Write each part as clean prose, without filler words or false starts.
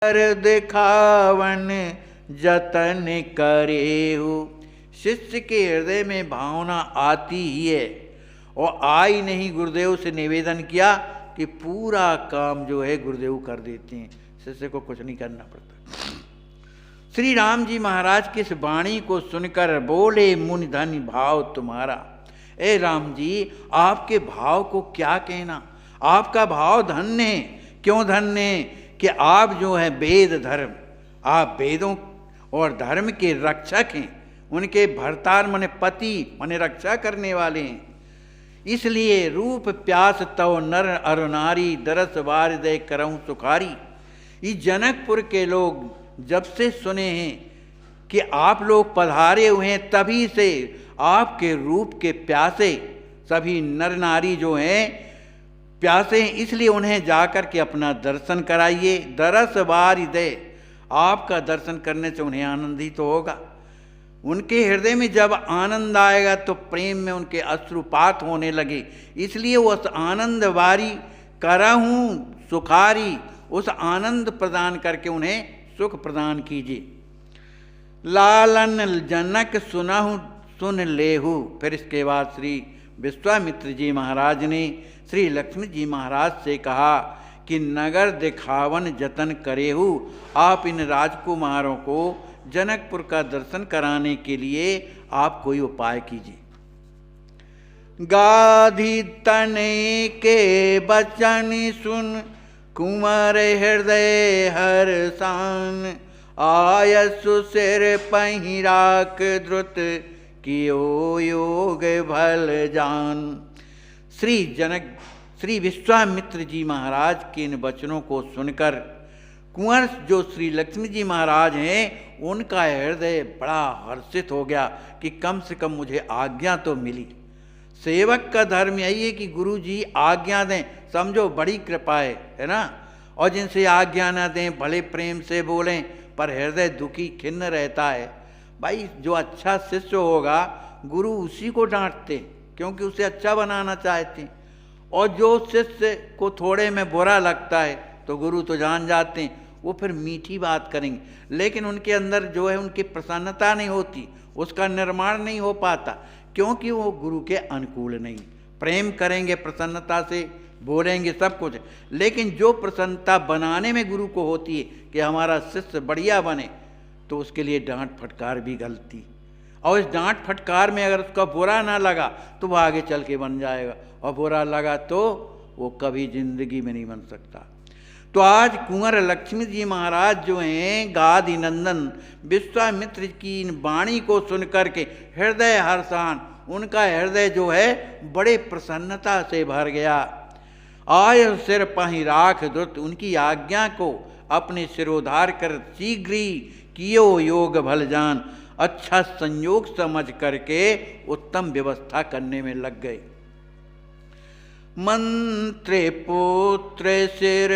कर दिखावन जतन करेहु। शिष्य के हृदय में भावना आती ही है, और आई नहीं, गुरुदेव से निवेदन किया कि पूरा काम जो है गुरुदेव कर देते हैं, शिष्य को कुछ नहीं करना पड़ता। श्री राम जी महाराज की इस वाणी को सुनकर बोले, मुनि धन्य भाव तुम्हारा। ए राम जी, आपके भाव को क्या कहना, आपका भाव धन्य है। क्यों धन्य है? कि आप जो है वेद धर्म, आप वेदों और धर्म के रक्षक हैं, उनके भरतार माने पति माने रक्षा करने वाले हैं। इसलिए रूप प्यास तव नर अर नारी, दरस बार दे करऊं सुखारी। ये जनकपुर के लोग जब से सुने हैं कि आप लोग पधारे हुए हैं, तभी से आपके रूप के प्यासे सभी नर नारी जो हैं प्यासे हैं, इसलिए उन्हें जाकर के अपना दर्शन कराइए। दरस बार दे, आपका दर्शन करने से उन्हें आनंद ही तो होगा। उनके हृदय में जब आनंद आएगा तो प्रेम में उनके अश्रुपात होने लगे, इसलिए उस आनंद वारी करहूं सुखारी, उस आनंद प्रदान करके उन्हें सुख प्रदान कीजिए। लालन जनक सुनहु सुन लेहु। फिर इसके बाद श्री विश्वामित्र जी महाराज ने श्री लक्ष्मण जी महाराज से कहा कि नगर दिखावन जतन करेहु, आप इन राजकुमारों को जनकपुर का दर्शन कराने के लिए आप कोई उपाय कीजिए। गाधी तने के बचन सुन, कुंवर हृदय हर्षान, आयसु सिर पहिराक द्रुत, कियो योग भल जान। श्री विश्वामित्र जी महाराज के इन वचनों को सुनकर कुंवर जो श्री लक्ष्मी जी महाराज हैं, उनका हृदय बड़ा हर्षित हो गया कि कम से कम मुझे आज्ञा तो मिली। सेवक का धर्म यही है कि गुरु जी आज्ञा दें, समझो बड़ी कृपा है ना। और जिनसे आज्ञा ना दें, भले प्रेम से बोलें, पर हृदय दुखी खिन्न रहता है। भाई जो अच्छा शिष्य होगा, गुरु उसी को डांटते क्योंकि उसे अच्छा बनाना चाहते हैं, और जो शिष्य को थोड़े में बुरा लगता है तो गुरु तो जान जाते हैं, वो फिर मीठी बात करेंगे, लेकिन उनके अंदर जो है उनकी प्रसन्नता नहीं होती, उसका निर्माण नहीं हो पाता, क्योंकि वो गुरु के अनुकूल नहीं। प्रेम करेंगे, प्रसन्नता से बोलेंगे सब कुछ, लेकिन जो प्रसन्नता बनाने में गुरु को होती है कि हमारा शिष्य बढ़िया बने, तो उसके लिए डांट फटकार भी गलती। और इस डांट फटकार में अगर उसका बुरा ना लगा तो वो आगे चल के बन जाएगा, और बुरा लगा तो वो कभी जिंदगी में नहीं बन सकता। तो आज कुंवर लक्ष्मी जी महाराज जो हैं, गादी नंदन विश्वामित्र की इन वाणी को सुन करके हृदय हर्षान, उनका हृदय जो है बड़े प्रसन्नता से भर गया। आय सिर पाही राख द्रुत, उनकी आज्ञा को अपने सिरोधार कर शीघ्र ही कियो योग भल जान, अच्छा संयोग समझ करके उत्तम व्यवस्था करने में लग गए। मंत्री पुत्र सिर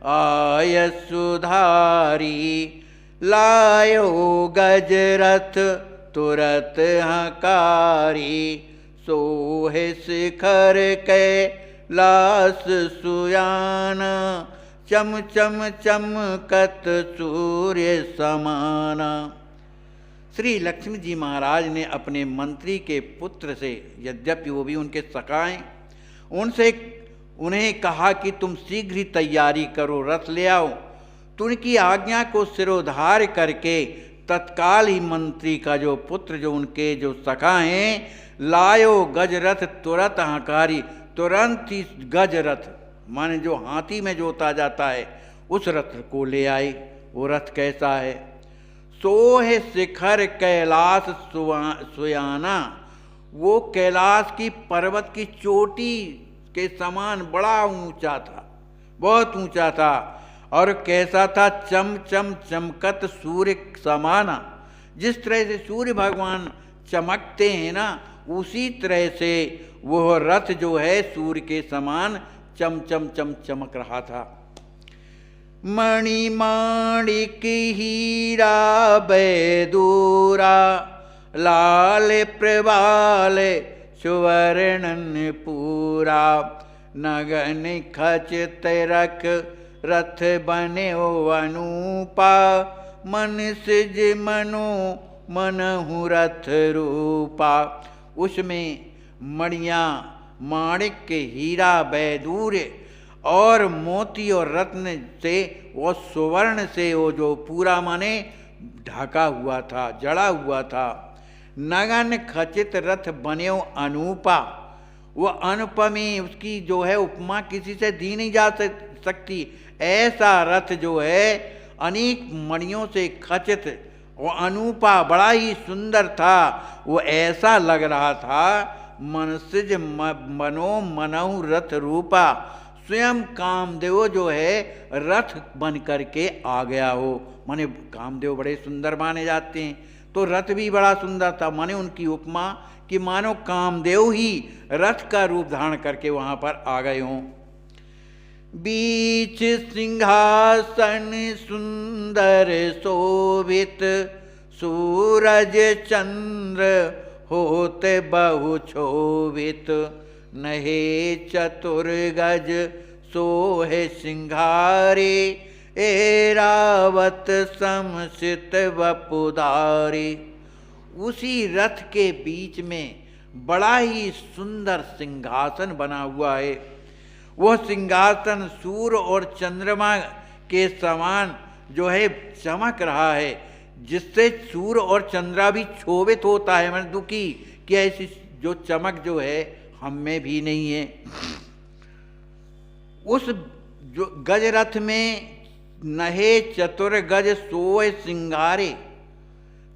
आय सुधारी, लायो गजरथ तुरत हकारी, सोहे शिखर के लास सुयाना, चम चम चमकत सूर्य समाना। श्री लक्ष्मी जी महाराज ने अपने मंत्री के पुत्र से, यद्यपि वो भी उनके सखा हैं, उनसे उन्हें कहा कि तुम शीघ्र ही तैयारी करो, रथ ले आओ। तो उनकी आज्ञा को सिरोधार करके तत्काल ही मंत्री का जो पुत्र, जो उनके जो सखा हैं, लायो गजरथ तुरत हकारी, तुरंत ही गजरथ माने जो हाथी में जोता जाता है, उस रथ को ले आए। वो रथ कैसा है? सोहे शिखर कैलाश सुयाना, वो कैलाश की पर्वत की चोटी के समान बड़ा ऊंचा था, बहुत ऊंचा था। और कैसा था? चम चम चमकत सूर्य समाना, जिस तरह से सूर्य भगवान चमकते हैं ना, उसी तरह से वह रथ जो है सूर्य के समान चम चम चम चमक रहा था। मणि माणिक हीरा बैदूरा, लाल प्रवाल सुवर्णन पूरा, नगन खच तिरक रथ बन्यो अनूपा, मन सिज मनो मनहु रथ रूपा। उसमें मणियाँ, माणिक, हीरा, वैदूर्य और मोती और रत्न से और सुवर्ण से वो जो पूरा माने ढका हुआ था, जड़ा हुआ था। नगन खचित रथ बन्यो अनूपा, वो अनुपमी, उसकी जो है उपमा किसी से दी नहीं जा सकती। ऐसा रथ जो है अनेक मणियों से खचित, वो अनूपा, बड़ा ही सुंदर था। वो ऐसा लग रहा था मनसिज मनो मनहु रथ रूपा, स्वयं कामदेव जो है रथ बन करके आ गया हो। माने कामदेव बड़े सुंदर माने जाते हैं, तो रथ भी बड़ा सुंदर था। माने उनकी उपमा कि मानो कामदेव ही रथ का रूप धारण करके वहां पर आ गए हों। बीच सिंहासन सुंदर शोभित, सूरज चंद्र होते बहु क्षोभित, नहे चतुर्गज सोहे सिंघारे, ऐरावत समसित वपुधारी। उसी रथ के बीच में बड़ा ही सुंदर सिंहासन बना हुआ है। वह सिंहासन सूर्य और चंद्रमा के समान जो है चमक रहा है, जिससे सूर्य और चंद्रमा भी क्षोभित होता है। मैंने दुखी कि ऐसी जो चमक जो है हम में भी नहीं है। उस जो गज रथ में नहे चतुर्गज सोए सिंगारे,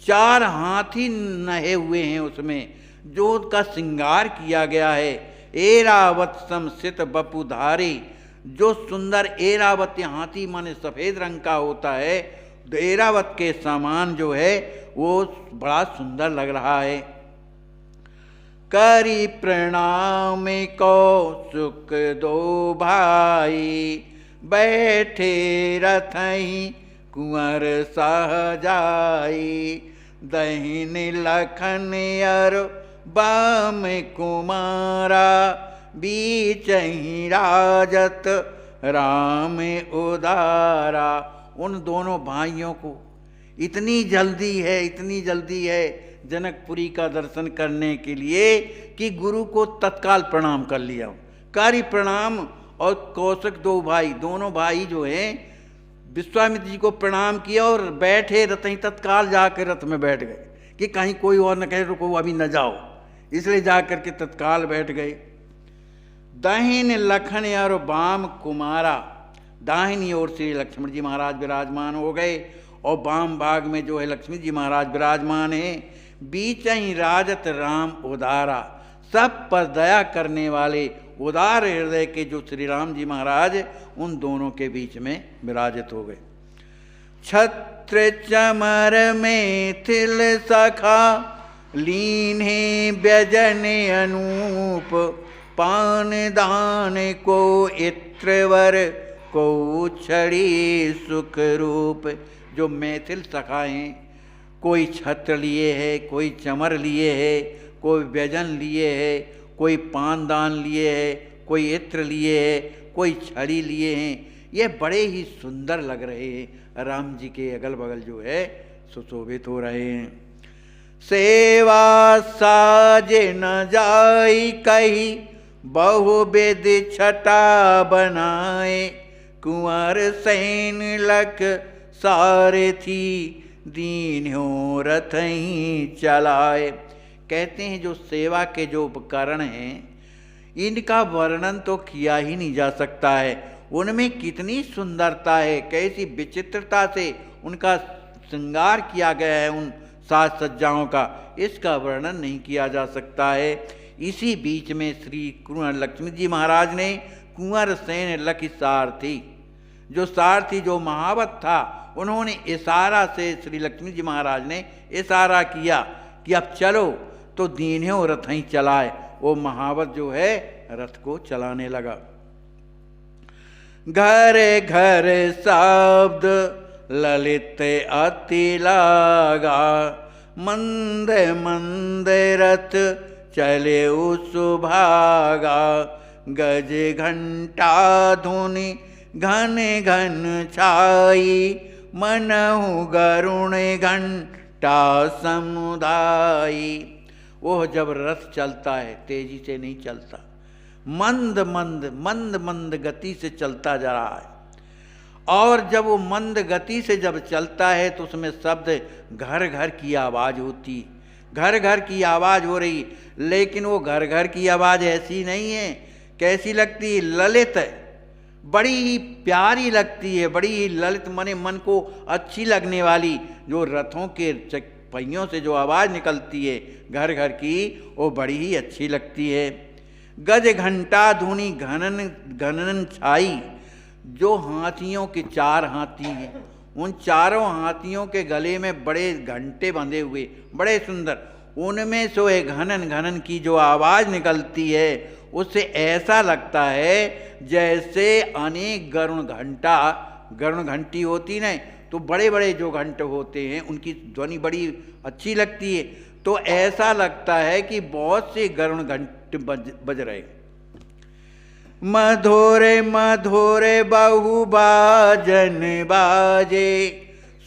4 हाथी नहे हुए हैं उसमें, जो उसका श्रृंगार किया गया है। ऐरावत समसित वपुधारी, जो सुंदर ऐरावत हाथी माने सफेद रंग का होता है, ऐरावत के समान जो है वो बड़ा सुंदर लग रहा है। करी प्रणाम कौसुक दो भाई, बैठे रथहि कुंवर सहजाई, दहिन लखन अर बाम कुमारा, बीचहि राजत राम उदारा। उन दोनों भाइयों को इतनी जल्दी है जनकपुरी का दर्शन करने के लिए कि गुरु को तत्काल प्रणाम कर लिया। कारी प्रणाम और कौशिक दोनों भाई जो हैं विश्वामित्र जी को प्रणाम किया और बैठे रथ ही तत्काल जाकर रथ में बैठ गए कि कहीं कोई और न कहे रुको अभी न जाओ, इसलिए जाकर के तत्काल बैठ गए। दाहिन लखन और बाम कुमारा, दाहिनी ओर श्री लक्ष्मण जी महाराज विराजमान हो गए और वाम भाग में जो है लक्ष्मी जी महाराज विराजमान है। बीच ही राजत राम उदारा, सब पर दया करने वाले उदार हृदय के जो श्री राम जी महाराज उन दोनों के बीच में विराजित हो गए। छत्र चमर में थिल सखा, लीन्हे व्यजन अनूप, पान दान को इत्रवर को छड़ी सुख रूप। जो मैथिल सखा हैं, कोई छत्र लिए है, कोई चमर लिए है, कोई व्यजन लिए है, कोई पानदान लिए है, कोई इत्र लिए है, कोई छड़ी लिए हैं। ये बड़े ही सुंदर लग रहे हैं, राम जी के अगल बगल जो है सुशोभित हो रहे हैं। सेवा साजे न जाई कही, बहुविध छटा बनाए, कुंवर सैन लख सारथी, दीन्हों रथ ही चलाए। कहते हैं जो सेवा के जो उपकरण हैं इनका वर्णन तो किया ही नहीं जा सकता है। उनमें कितनी सुंदरता है, कैसी विचित्रता से उनका श्रृंगार किया गया है, उन साज सज्जाओं का, इसका वर्णन नहीं किया जा सकता है। इसी बीच में श्री लक्ष्मी जी महाराज ने कुंवर सेन लख सारथी, जो सारथी जो महावत था, उन्होंने इशारा से श्री लक्ष्मी जी महाराज ने इशारा किया कि अब चलो, तो दीन्हों रथ ही चलाए। वो महावत जो है रथ को चलाने लगा। घर घर शब्द ललित अति लागा, मंद मंद रथ चले सुभागा, गज घंटा धुनि घन घन छाई, मनहु गरुण घंटा समुदाई। वो जब रथ चलता है तेजी से नहीं चलता, मंद मंद मंद मंद गति से चलता जा रहा है। और जब वो मंद गति से जब चलता है तो उसमें शब्द घर घर की आवाज़ होती, घर घर की आवाज़ हो रही। लेकिन वो घर घर की आवाज़ ऐसी नहीं है, कैसी लगती है? ललित, बड़ी ही प्यारी लगती है, बड़ी ही ललित, मने मन को अच्छी लगने वाली। जो रथों के पहियों से जो आवाज़ निकलती है घर घर की, वो बड़ी ही अच्छी लगती है। गज घंटा धुनी घनन घनन छाई, जो हाथियों के 4 हाथी हैं, उन चारों हाथियों के गले में बड़े घंटे बंधे हुए, बड़े सुंदर, उनमें से एक घनन घनन की जो आवाज़ निकलती है, उससे ऐसा लगता है जैसे अनेक गरुण घंटी होती ना, तो बड़े बड़े जो घंटे होते हैं उनकी ध्वनि बड़ी अच्छी लगती है। तो ऐसा लगता है कि बहुत से गरुण घंटे बज रहे। मधुरे मधुरे बहु बाजन बाजे,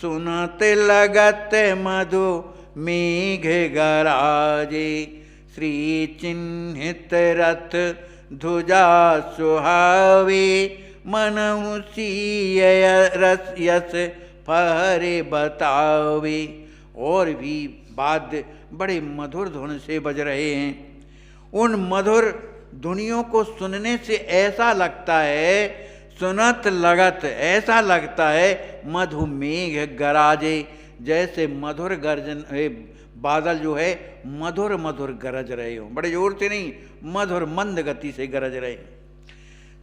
सुनत लगत मधु मेघ गराजे। श्री चिन्हित रथ ध्वजा सुहावे, मनहु सीय रस यस फहरे बतावे। और भी वाद्य बड़े मधुर धुन से बज रहे हैं। उन मधुर धुनियों को सुनने से ऐसा लगता है, सुनत लगत ऐसा लगता है मधु मेघ गराजे, जैसे मधुर गर्जन बादल जो है मधुर मधुर गरज रहे हो, बड़े जोर से नहीं, मधुर मंद गति से गरज रहे।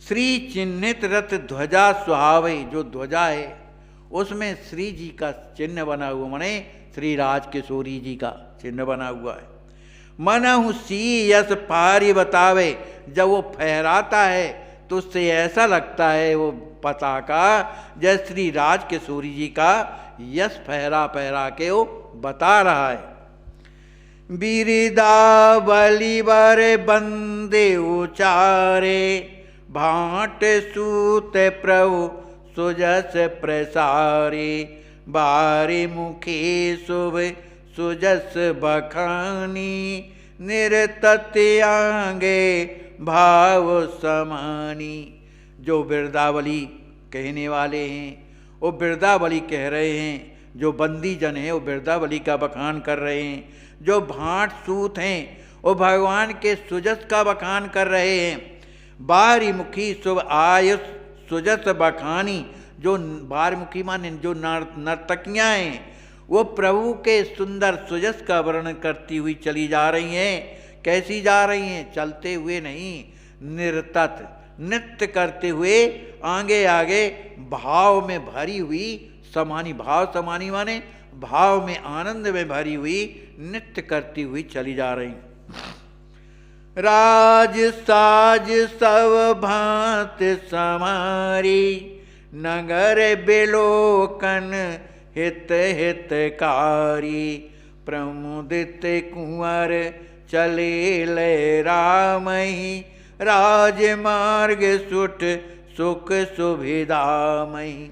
श्री चिन्हित रथ ध्वजा सुहावे, जो ध्वजा है उसमें श्री जी का चिन्ह बना हुआ, माने श्री राज किशोरी जी का चिन्ह बना हुआ है। मनहु सी यस पारी बतावे, जब वो फहराता है तो उससे ऐसा लगता है वो पताका जैसे श्री राज किशोरी जी का यश फहरा फहरा के वो बता रहा है। बिरदावली वर बंदे उचारे, भाट सूत प्रभु सुजस प्रसारे। बारे मुखे शुभ सुजस बखानी, निरतत आंगे भाव समानी। जो बिरदावली कहने वाले हैं वो बिरदावली कह रहे हैं, जो बंदी जन है वो बिरदावली का बखान कर रहे हैं। जो भाट सूत हैं वो भगवान के सुजस का बखान कर रहे हैं। बारी मुखी शुभ आयुष सुजस बखानी, जो बारमुखी माने जो नर्तकियाँ हैं वो प्रभु के सुंदर सुजस का वर्णन करती हुई चली जा रही हैं। कैसी जा रही हैं? चलते हुए नहीं, निर्तत नृत्य करते हुए आगे आगे भाव में भरी हुई समानी, भाव समानी माने भाव में आनंद में भरी हुई नृत्य करती हुई चली जा रही। राज साज सब भांत समारी, नगर बिलोकन हित हितकारी। प्रमुदित कुंवर चले ले रामहि, राजमार्ग सुठ सुख सुविधामहि।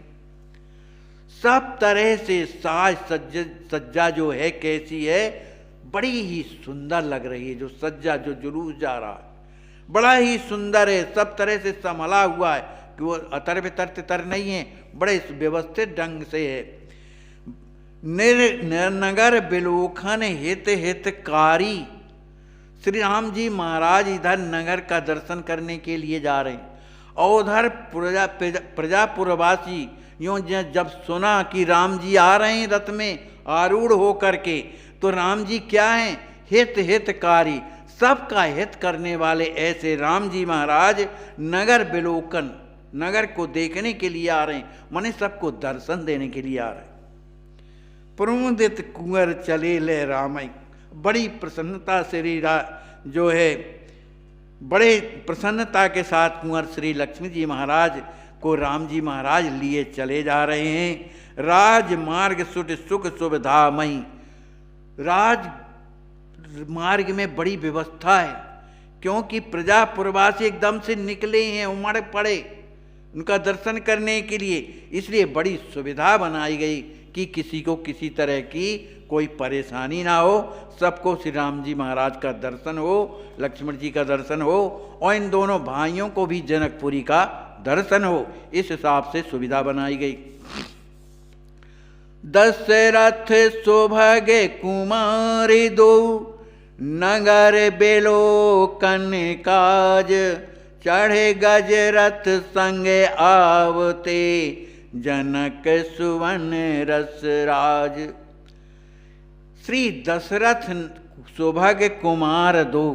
सब तरह से साज सज्जा जो है कैसी है, बड़ी ही सुंदर लग रही है। जो सज्जा जो जुलूस जा रहा है बड़ा ही सुंदर है, सब तरह से संभला हुआ है कि वो अतर बितर तितर नहीं है, बड़े व्यवस्थित ढंग से है। नगर बिलोखन हित हितकारी। श्री राम जी महाराज इधर नगर का दर्शन करने के लिए जा रहे हैं और उधर प्रजापुरवासी यूँ जब सुना कि राम जी आ रहे हैं रथ में आरूढ़ हो करके, तो राम जी क्या हैं? हित हितकारी, सबका हित करने वाले ऐसे राम जी महाराज नगर बिलोकन, नगर को देखने के लिए आ रहे हैं, माने सबको दर्शन देने के लिए आ रहे हैं। प्रमुदित कुंवर चले ले रामई, बड़ी प्रसन्नता श्री जो है बड़े प्रसन्नता के साथ कुंवर श्री लक्ष्मी जी महाराज को राम जी महाराज लिए चले जा रहे हैं। राजमार्ग सुठ सुख सुविधामयी, राज मार्ग में बड़ी व्यवस्था है, क्योंकि प्रजापुरवासी एकदम से निकले हैं, उमड़ पड़े उनका दर्शन करने के लिए। इसलिए बड़ी सुविधा बनाई गई कि किसी को किसी तरह की कोई परेशानी ना हो, सबको श्री राम जी महाराज का दर्शन हो, लक्ष्मण जी का दर्शन हो, और इन दोनों भाइयों को भी जनकपुरी का दर्शन हो। इस हिसाब से सुविधा बनाई गई। दशरथ सुभगे कुमारी दो, नगर बेलोकन काज, चढ़े गजरथ संगे आवते, जनक सुवन रस राज। श्री दशरथ सुभग कुमार दो,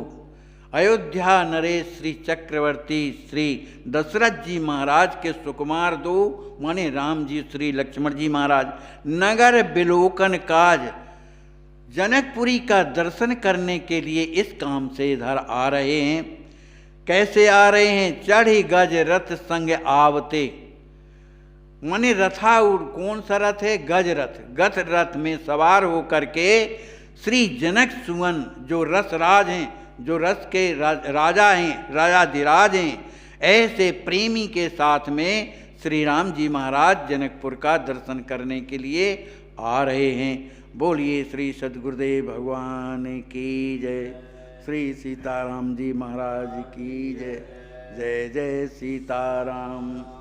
अयोध्या नरेश श्री चक्रवर्ती श्री दशरथ जी महाराज के सुकुमार दो, माने राम जी श्री लक्ष्मण जी महाराज, नगर बिलोकन काज, जनकपुरी का दर्शन करने के लिए इस काम से इधर आ रहे हैं। कैसे आ रहे हैं? चढ़ी गज रथ संग आवते, माने रथाऊढ़। कौन सा रथ है? गज रथ। गज रथ में सवार होकर के श्री जनक सुवन, जो रसराज हैं, जो रस के राजा हैं, राजाधिराज हैं, ऐसे प्रेमी के साथ में श्री राम जी महाराज जनकपुर का दर्शन करने के लिए आ रहे हैं। बोलिए श्री सद्गुरुदेव भगवान की जय, श्री सीताराम जी महाराज की जय। जय जय सीताराम।